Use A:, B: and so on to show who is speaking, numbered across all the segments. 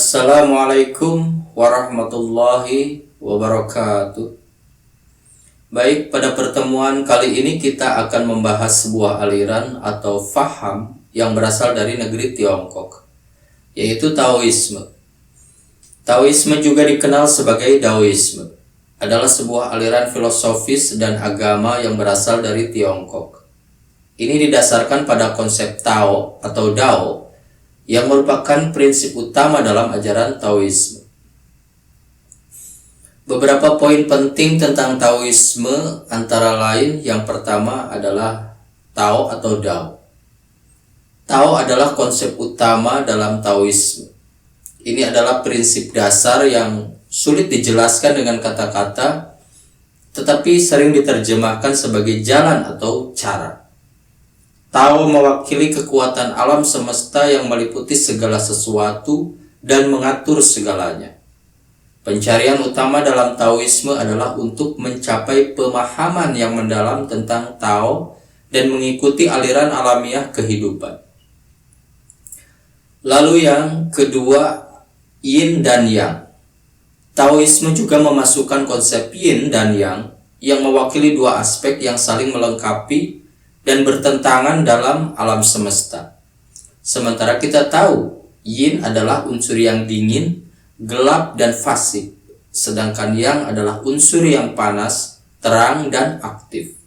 A: Assalamualaikum warahmatullahi wabarakatuh. Baik, pada pertemuan kali ini kita akan membahas sebuah aliran atau faham yang berasal dari negeri Tiongkok, yaitu Taoisme. Taoisme juga dikenal sebagai Daoisme, adalah sebuah aliran filosofis dan agama yang berasal dari Tiongkok. Ini didasarkan pada konsep Tao atau Dao, yang merupakan prinsip utama dalam ajaran Taoisme. Beberapa poin penting tentang Taoisme antara lain yang pertama adalah Tao atau Dao. Tao adalah konsep utama dalam Taoisme. Ini adalah prinsip dasar yang sulit dijelaskan dengan kata-kata, tetapi sering diterjemahkan sebagai jalan atau cara. Tao mewakili kekuatan alam semesta yang meliputi segala sesuatu dan mengatur segalanya. Pencarian utama dalam Taoisme adalah untuk mencapai pemahaman yang mendalam tentang Tao dan mengikuti aliran alamiah kehidupan. Lalu yang kedua, Yin dan Yang. Taoisme juga memasukkan konsep Yin dan Yang yang mewakili dua aspek yang saling melengkapi dan bertentangan dalam alam semesta. Sementara kita tahu Yin adalah unsur yang dingin, gelap, dan fasik, sedangkan Yang adalah unsur yang panas, terang, dan aktif.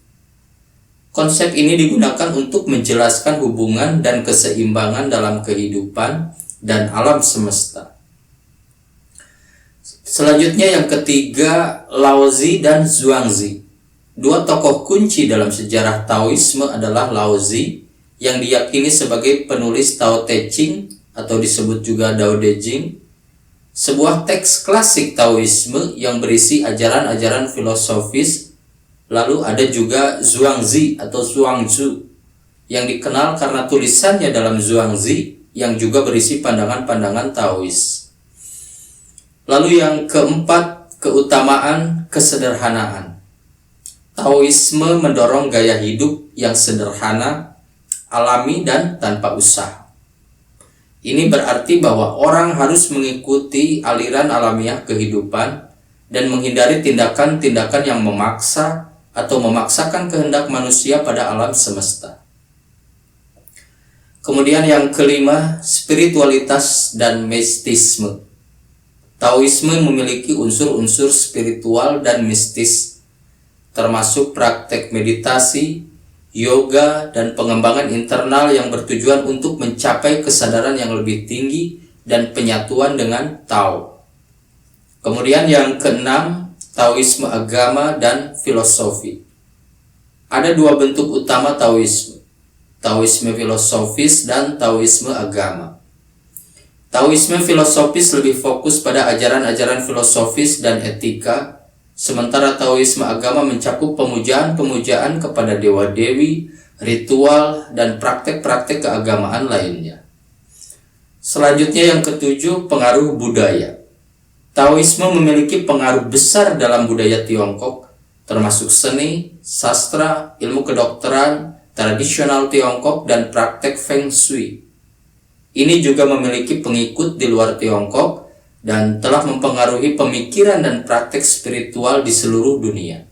A: Konsep ini digunakan untuk menjelaskan hubungan dan keseimbangan dalam kehidupan dan alam semesta. Selanjutnya yang ketiga, Laozi dan Zhuangzi. Dua tokoh kunci dalam sejarah Taoisme adalah Laozi yang diyakini sebagai penulis Tao Te Ching atau disebut juga Dao De Jing, sebuah teks klasik Taoisme yang berisi ajaran-ajaran filosofis. Lalu ada juga Zhuangzi atau Zhuangzu yang dikenal karena tulisannya dalam Zhuangzi yang juga berisi pandangan-pandangan Taois. Lalu yang keempat, keutamaan kesederhanaan. Taoisme mendorong gaya hidup yang sederhana, alami, dan tanpa usaha. Ini berarti bahwa orang harus mengikuti aliran alamiah kehidupan dan menghindari tindakan-tindakan yang memaksa atau memaksakan kehendak manusia pada alam semesta. Kemudian yang kelima, spiritualitas dan mistisme. Taoisme memiliki unsur-unsur spiritual dan mistis, termasuk praktek meditasi, yoga, dan pengembangan internal yang bertujuan untuk mencapai kesadaran yang lebih tinggi dan penyatuan dengan Tao. Kemudian yang keenam, Taoisme agama dan filosofi. Ada dua bentuk utama Taoisme, Taoisme filosofis dan Taoisme agama. Taoisme filosofis lebih fokus pada ajaran-ajaran filosofis dan etika, sementara Taoisme agama mencakup pemujaan-pemujaan kepada dewa-dewi, ritual, dan praktek-praktek keagamaan lainnya. Selanjutnya yang ketujuh, pengaruh budaya. Taoisme memiliki pengaruh besar dalam budaya Tiongkok, termasuk seni, sastra, ilmu kedokteran, tradisional Tiongkok, dan praktek Feng Shui. Ini juga memiliki pengikut di luar Tiongkok dan telah mempengaruhi pemikiran dan praktek spiritual di seluruh dunia.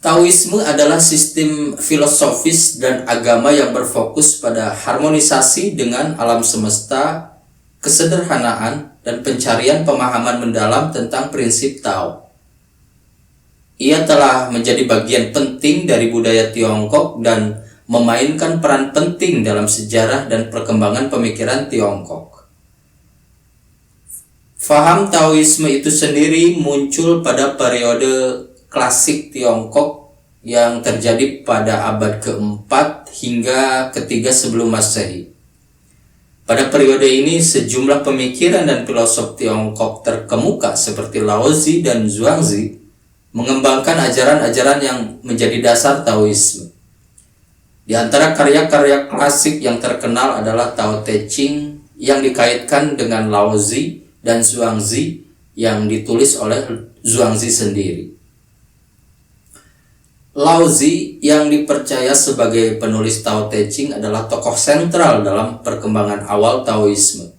A: Taoisme adalah sistem filosofis dan agama yang berfokus pada harmonisasi dengan alam semesta, kesederhanaan, dan pencarian pemahaman mendalam tentang prinsip Tao. Ia telah menjadi bagian penting dari budaya Tiongkok dan memainkan peran penting dalam sejarah dan perkembangan pemikiran Tiongkok. Faham Taoisme itu sendiri muncul pada periode klasik Tiongkok yang terjadi pada abad keempat hingga ketiga sebelum Masehi. Pada periode ini, sejumlah pemikiran dan filosof Tiongkok terkemuka seperti Laozi dan Zhuangzi mengembangkan ajaran-ajaran yang menjadi dasar Taoisme. Di antara karya-karya klasik yang terkenal adalah Tao Te Ching yang dikaitkan dengan Laozi dan Zhuangzi yang ditulis oleh Zhuangzi sendiri. Laozi yang dipercaya sebagai penulis Tao Te Ching adalah tokoh sentral dalam perkembangan awal Taoisme.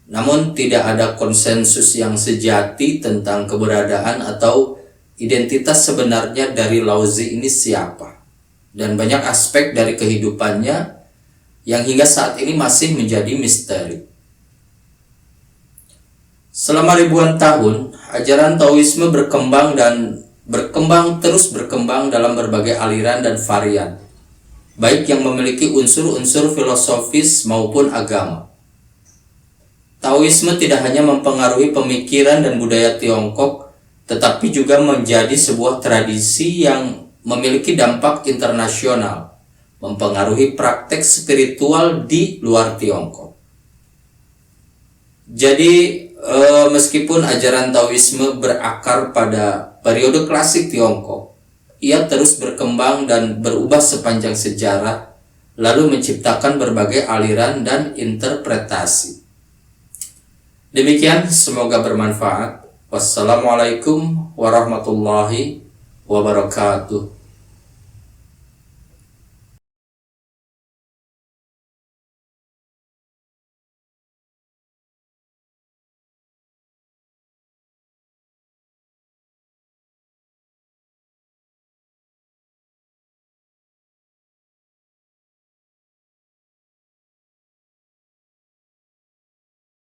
A: Namun tidak ada konsensus yang sejati tentang keberadaan atau identitas sebenarnya dari Laozi ini siapa. Dan banyak aspek dari kehidupannya yang hingga saat ini masih menjadi misteri. Selama ribuan tahun, ajaran Taoisme berkembang terus berkembang dalam berbagai aliran dan varian, baik yang memiliki unsur-unsur filosofis maupun agama. Taoisme tidak hanya mempengaruhi pemikiran dan budaya Tiongkok, tetapi juga menjadi sebuah tradisi yang memiliki dampak internasional, mempengaruhi praktek spiritual di luar Tiongkok. Jadi, meskipun ajaran Taoisme berakar pada periode klasik Tiongkok, ia terus berkembang dan berubah sepanjang sejarah, lalu menciptakan berbagai aliran dan interpretasi. Demikian, semoga bermanfaat. Wassalamualaikum warahmatullahi wabarakatuh.